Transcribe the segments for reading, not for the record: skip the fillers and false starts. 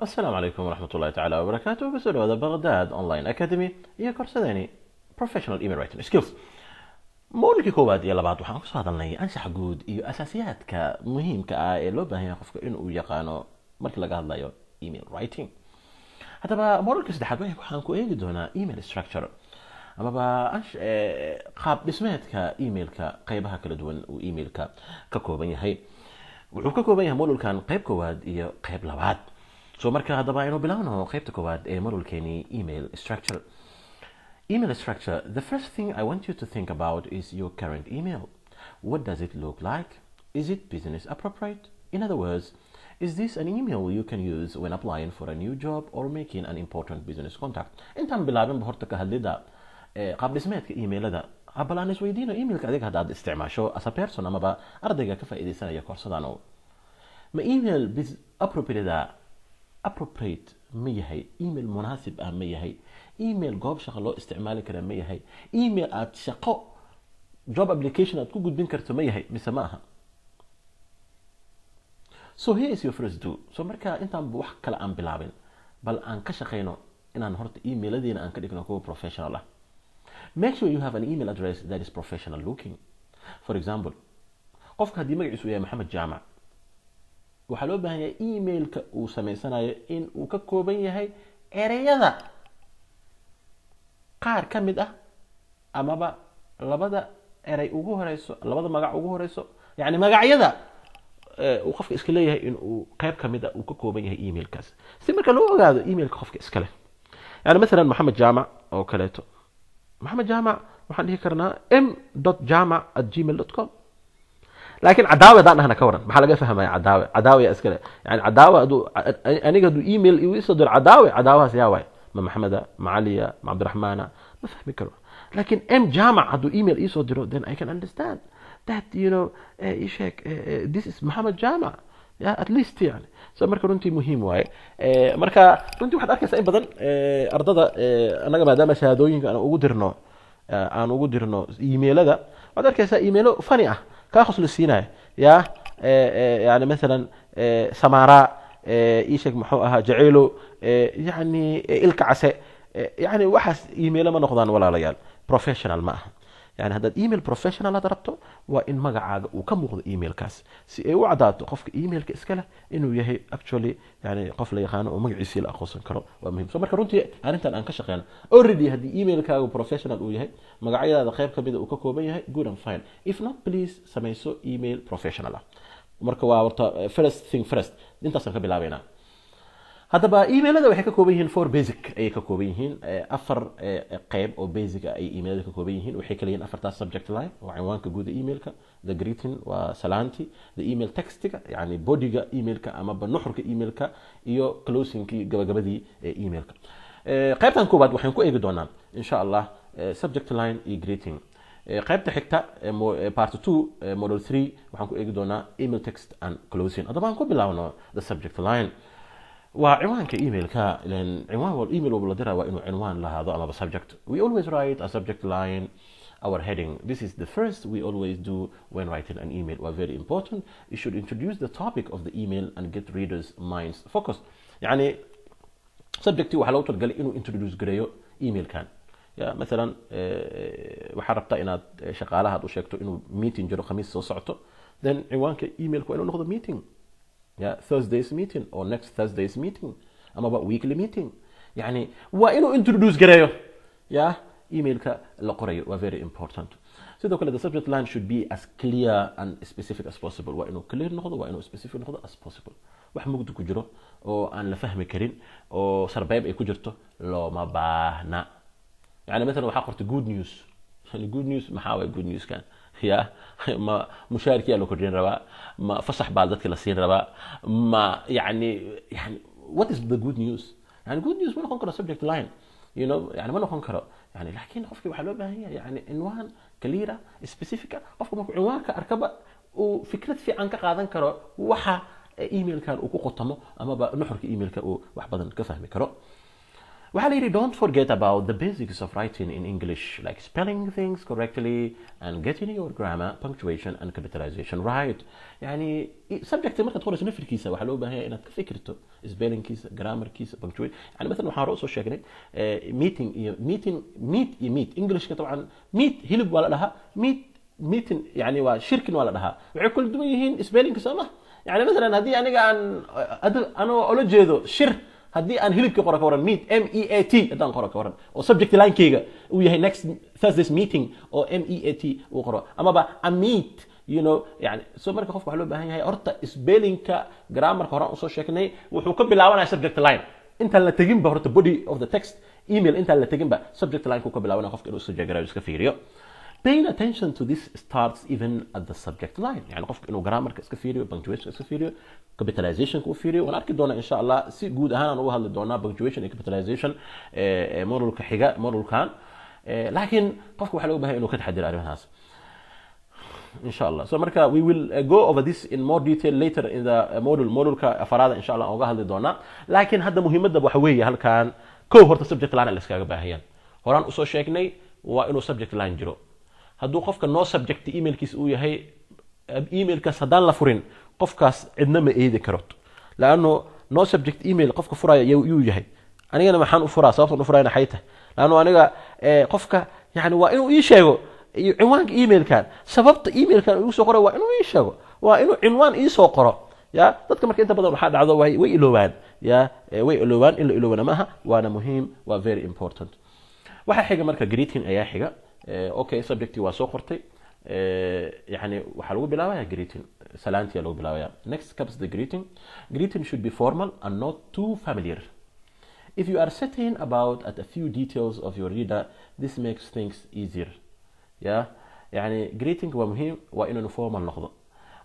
السلام عليكم ورحمة الله تعالى وبركاته. بسأل هذا بغداد أونلاين أكاديمي iyo korsadani professional email writing skills. Mawlidkii koowaad iyo labaad waxaan kusoo hadalnay anshaxa guud iyo asaasiyaadka muhiimka ah ee loo baahan yahay qofka inuu yaqaano markii laga hadlayo email writing. Haddaba mawlidkii saddexaad waxaan ku eegi doonaa email structure amaba qaab dhismeedka emailka qaybaha kala duwan uu emailka ka kooban yahay. Wuxuu ka kooban yahay mawlidkan qayb koowaad iyo qayb labaad. So marka haddaba aynu bilaawno qaybta koowaad ee mawlidkeeni email structure. Email structure, the first thing I want you to think about is your current email. What does it look like? Is it business appropriate? In other words, is this an email you can use when applying for a new job or making an important business contact? Intaan bilaabin horta ka hadlida qaab dhismeedka emailada abal aan isweydiino emailka adiga haddaad isticmaasho as a person amaba ardayga ka faa'iidaysanaya koorsadan oo ma email appropriate ma yahay, email munaasib ah ma yahay, email goob shaqo loo isticmaali kara ma yahay, email aad shaqo job application aad ku gudbin karto ma yahay mise ma aha. So here is your first do. So marka intaan wax kale aan bilaabin bal aan ka shaqeyno inaan horta emailadeena aan ka dhigno kuwa professional ah. Make sure you have an email address that is professional looking. For example, qofka haddii magaciisu yahay Maxamed Jaamac, waxaa loo baahan yahay emailka uu sameysanayo in uu ka kooban yahay ereyada qaar ka mid ah amaba labada erey ugu horeyso, labada magac ugu horeyso, yani magacyada uu qofka iska leeyahay in uu qayb ka mid ah uu ka kooban yahay emailkaas si marka loo ogaado emailka qofka iska leh. Yani مثلا Maxamed Jaamac oo kaleeto, Maxamed Jaamac waxaan dhihi karnaa m.jaamac@gmail.com. لكن عداوة ده أنا كورن محل جا فهمها عداوة أسكله، يعني عداوة دو أنا جدو إيميل يصدر عداوة سياوي مع محمد مع علي مع عبد الرحمن ما فهم كرو. لكن ام جامع دو إيميل يصدره then I can understand that إيشك this is محمد جامع at least يعني. so marka runtii muhiim waaye marka runtii waxaad arkaysaa in badan ardada anaga maadaama shahaadooyinka aan ugu dirno emailada waxaad arkaysaa emailo funny ah كاخص للسيناء يا يعني مثلا سمارة إيشك محوها جعيله يعني الكعسة يعني وحس إيميل ما نقدان ولا ليال بروفيشنال معه. يعني هذا إيميل بروفيشنال ضربته وإن ما قاعد وكم وخذ إيميل كاس وعداته قفك إيميل كإسكله إنه يهي actually يعني قفل يخانه وما يصير أخصن كرو ومهم. سو مركا runtii arintan aan ka shaqeeyna already hadii emailkaagu professional uu yahay magacyada qayb ka mid uu ka kooban yahay good and fine. If not, please sameyso email professional. marka waa warta first thing first intaasaan ka bilaabeynaa. haddaba emailada waxay ka kooban yihiin four basic ay ka kooban yihiin afar qayb oo basic ay emailada ka kooban yihiin. waxay kala yihiin afartaas subject line waa cinwaanka guud ee emailka, the greeting waa salaanti, the email textiga yani bodyga emailka ama nuxurka emailka iyo closingkii gabagabadii emailka. qaybtan koobaad waxaan ku eegi doonaa insha Allah subject line iyo greeting. qaybta xigta part 2 model 3 waxaan ku eegi doonaa email text and closing. haddaba aan ku bilaawno the subject line وعنوانك إيميل لأن عنوان والإيميل وبلادرة وإنه عنوان لهذا أما subject. We always write a subject line, our heading. This is the first we always do when writing an email. We're very important. You should introduce the topic of the email and get readers' minds focused. يعني subjectي وحلو تلقى إنه introduce قريو إيميل كان. يا مثلا وحربت إن شغالها وشكته إنه meeting جرو خميس وصعته. Then عنوانك إيميل كأنه ناخذ meeting. Yeah, Thursday's meeting or next Thursday's meeting. أما بقى weekly meeting. يعني وإنه introduce قريه. Yeah, email كالقريه و very important. So the subject line should be as clear and specific as possible. وإنه clear نخذه وإنه specific نخذه as possible. wax mugdi ku jiro oo aan la fahmi karin oo sarbeeb ay ku jirto looma baahna. يعني مثلا waxaa qortay good news. good news maxaa way good news kan يا ما مشاركي لو كردين ربا ما فصح بعض ذاتك لسين ربا ما يعني what is the good news يعني good news ما نكون subject line يعني ما نكون يعني لكن قفك وحلو بها هي يعني عنوان كليرة specific قفك ما عنوانك أركبه وفكرة في عنك قاعدين كرو وحا إيميل كان وكو قطمه أما بنحرك إيميل كأو وح بدن كفهم كرو. waxaa la yidhi don't forget about the basics of writing in English, like spelling things correctly and getting your grammar, punctuation and capitalization right. يعني subject markaad qorayso nafirkiisa waxaa loo baahan yahay inaad ka fikirto spellingkiisa, grammarkiisa, punctuation. يعني مثلا waxaan hore usoo sheegnay meeting iyo meet Englishka طبعا meet hilib waa la dhahaa, meeting يعني waa shirkin waa la dhahaa, waxay kala duwan yihiin spellingka sama. يعني مثلا haddii aniga aan ola jeedo shir, haddii aan hilibka qoro ka waran meet MEAT haddaan qoro ka waran oo subject line-kayga uu yahay next Thursday's meeting oo MEAT uu qoro, amaba a meet yani soo marka qofka waxaa loo baahan yahay horta spellingka grammarka horaan usoo sheegnay wuxuu ka bilaabanaya subject line intaan la teginba horta body of the text email intaan la teginba subject line ku ka bilaabanaya qofka inuu soo jeegarayo iska fiiriyo. Paying attention to this starts even at the subject line. يعني qofka inuu grammarka iska fiiriyo, punctuation iska fiiriyo, capitalization ku fiiriyo. waan arki doonaa insha Allah si guud ahaan aan uga hadli doonaa punctuation iyo capitalization modulka xiga modulkan, laakiin qofka waxaa loo baahan inuu ka taxadiro arrimahaas insha Allah. So marka we will go over this in more detail later in the modulka afaraada insha Allah aan uga hadli doonaa, laakiin hadda muhiimadda waxa weeye halkan kow horta subject line la iskaga baahiyaan. horaan usoo sheegnay waa inuu subject line jiro. hadduu qofka no subject emailkiisa uu yahay emailkaas haddaan la furin qofkaas cidna ma eedi karo, laanno no subject email qofka furaya yuu yahay. anigana maxaan u furaa, sababtan u furayna xayta laanno aniga qofka yani waa inuu ii sheego cinwaanka emailkan, sababta emailkan uu soo qoray waa inuu ii sheego, waa inuu cinwaan ii soo qoro. ya dadka marka inta badan waxaa dhacdo way iloobaan, ya way iloobaan, in la iloobana maaha, waana muhiim, waa very important. waxa xiga marka greeting ayaa xiga. okay subject waa soo qortay, يعني waxaa lagu bilaabaya greeting, salaantiya lagu bilaabaya. next comes the greeting. Greeting should be formal and not too familiar. If you are setting about at a few details of your reader, this makes things easier. yeah يعني greeting waa muhiim, waa inuu formal noqdo.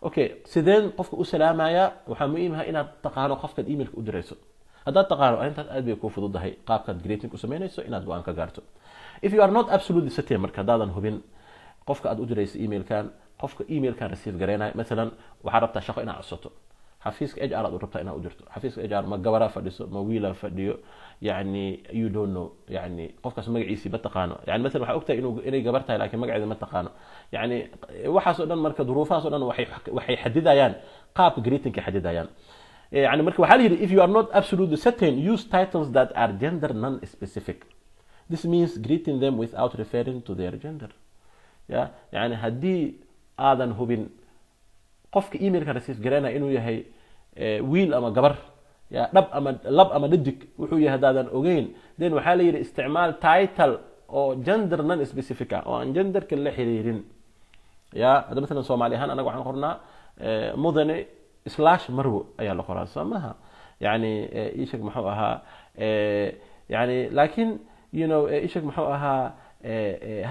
okay sideen qofka u salaamaya, waxaa muhiim ah inaad taqaano qofka emailka u dirayso. haddaad taqaano intaad aad bay ku fududahay qaabkaad greeting u sameynayso inaad go'aan ka gaarto. if you are not absolutely certain marka hadaadan hubin qofka aad u dirayso emailkan, qofka emailkan receive gareynaya, مثلا waxaad rabtaa shaqo inaad codsato, xafiiska HR aad u rabtaa inaad u dirto. xafiiska HR ma gabara fadhiso, ma wiila fadhiyo, yani you don't know, yani qofkaas magaciisa ma taqaano. yani مثلا waxa ogtahay inay gabar tahay laakiin magaceeda ma taqaano. yani waxaas oo dhan marka duruufahaas oo dhan waxay xadidayaan qaabka greetingka xadidayaan. يعني marka waxaa la yidhi if you are not absolutely certain, use titles that are gender non-specific. This means greeting them without referring to their gender. ya يعني haddii aadan hubin qofka emailka receive gareynaya inuu yahay wiil ama gabar, ya lab ama dhadig wuxuu yahay haddaadan ogeyn, then waxaa la yidhi isticmaal title oo gender non-specific ah oo aan genderka la xiriirin. ya hadda مثلا Soomaali ahaan anaga waxaan qornaa mudane slash marwo ayaa la qoraa samaha. yani ishag muxuu ahaa yani laakiin ishag muxuu ahaa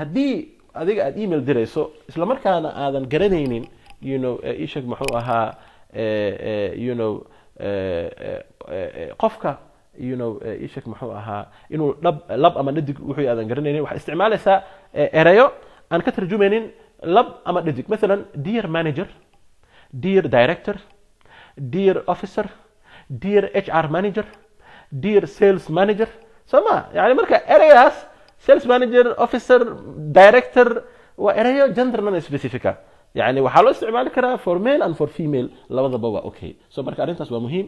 haddii adiga aad email dirayso isla markaana aadan garanaynin ishag muxuu ahaa qofka ishag muxuu ahaa inuu lab ama dhadig wuxuu aadan garanaynin, waxaa isticmaalaysaa erayo aan ka tarjumaynin lab ama dhadig. مثلا dear manager, dear director, dear officer, dear HR manager, dear sales manager. sama yani marka eraydaas sales manager, officer, director waa erayo gender non specific. yani waxaa loo isticmaali karaa for male and for female labadaba waa okay. so marka arrintaas waa muhiim.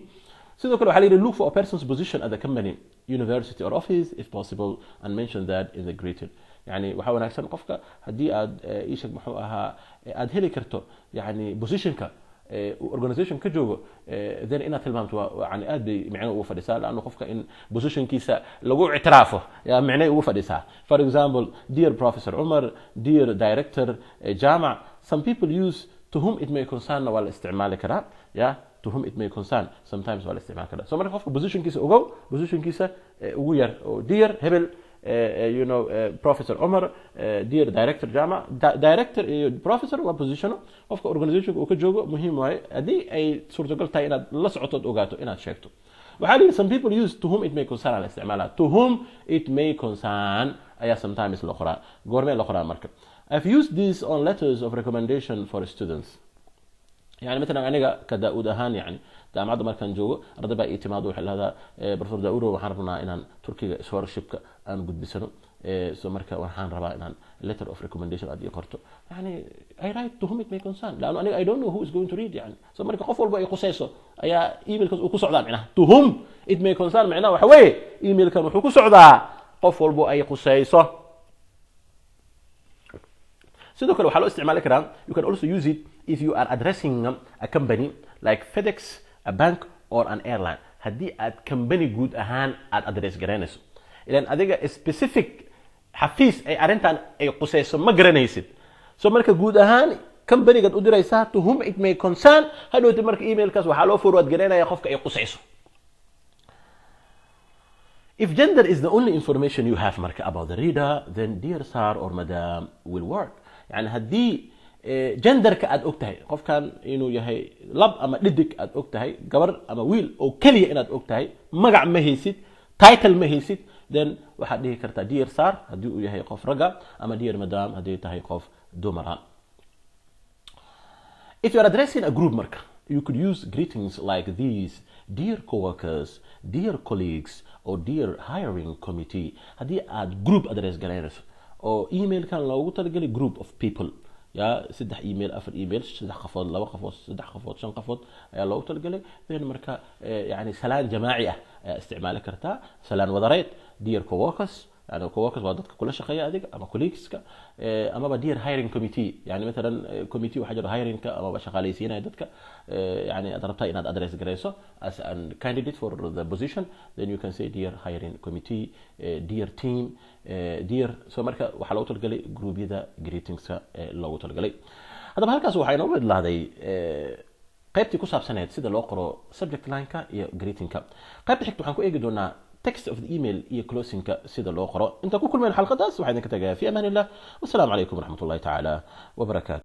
sidoo kale waxaa la yidhi look for a person's position at the company, university or office if possible and mention that in the greeting. yani waxaa wanaagsan qofka haddii aad ishag muxuu ahaa aad heli karto yani positionka organization ka joogo, then inaad tilmaamto yani aad bay micno ugu fadhisaa, laanna qofka in positionkiisa lagu ictiraafo yaa micnay ugu fadhisaa. for example dear professor Umar, dear director Jama. some people use to whom it may concern waa la isticmaali karaa. ya to whom it may concern sometimes waa la isticmaali karaa. so marka qofka positionkiisa ogow, positionkiisa ugu yar oo dear hebel, Professor Omar, dear director Jama. director iyo professor waa position qofka organizationka uu ka joogo muhiim waaye. haddii ay suurtagal tahay inaad la socotood ogaato inaad sheegto. waxaa la yidhi some people use to whom it may concern ala isticmaalaa. to whom it may concern ayaa sometimes la qoraa. goormee la qoraa marka? I've used these on letters of recommendation for students. يعني مثلا aniga ka daa'ud ahaan yani jaamacadda markaan joogo arday baa ii timaado waxa lahada professor Dauro waxaan rabnaa inaan Turkiga scholarshipka aan gudbisano so marka waxaan rabaa inaan letter of recommendation aad ii qorto yani I write to whom it may concern laano aniga I don't know who is going to read yani so marka qof walba ay qusayso ayaa emailkaas uu ku socdaa macnaha to whom it may concern macnaha waxa weeye emailkan wuxuu ku socdaa qof walba ay qusayso sidoo kale waxa loo isticmaali karaa you can also use it if you are addressing a company like FedEx, a bank or an airline haddii aad company guud ahaan aad address garanayso ilaan adiga specific xafiis ay arintan ay qusayso ma garanaysid so marka guud ahaan company-gaad u diraysaa to whom it may concern hadhowta marka emailkaas waxaa loo forward garanaya qofka ay qusayso. If gender is the only information you have marka about the reader, then dear sir or madam will work. يعني haddii genderka aad ogtahay qofkan inuu yahay lab ama dhidig aad ogtahay gabar ama wiil oo kaliya inaad ogtahay magac ma haysid title ma haysid then waxaad dhihi kartaa dear sir haddii uu yahay qof raga ama dear madam haddii tahay qof dumara. If you are addressing a group marka you could use greetings like these: dear co-workers, dear colleagues, or dear hiring committee. haddii aad group address garanayso oo email kan loogu talagalay group of people ya 3 email 4 email 3 qafood 2 qafood 3 qafood 5 qafood ayaa loogu talagalay then marka yani salaan jamaaci ah isticmaali kartaa salaan wadareed dear co-workers يعني co-workers waa dadka kula shaqeeya adiga ama colleagueska ama dear hiring committee yani مثلا committee waxa jira hiring ka ama shaqaaleysiinaya dadka yani aad rabtaa inaad address gareyso as a candidate for the position then you can say dear hiring committee, dear team, dear so marka waxa loo talgalay groupyada greetingska loogu talgalay. hadaba halkaas waxa inoo midlaaday qaybtii ku saabsaneed sida loo qoro subject line-ka iyo greeting-ka. qaybta xigta waxaan ku eegi doonaa text of the email iyo closing-ka sida loo qoro. inta ku kulmeen xalqadaas waxaan idinka tagayaa fi amaan illah. wassalaamu calaykum waraxmatullaahi tacaala wabarakaatu.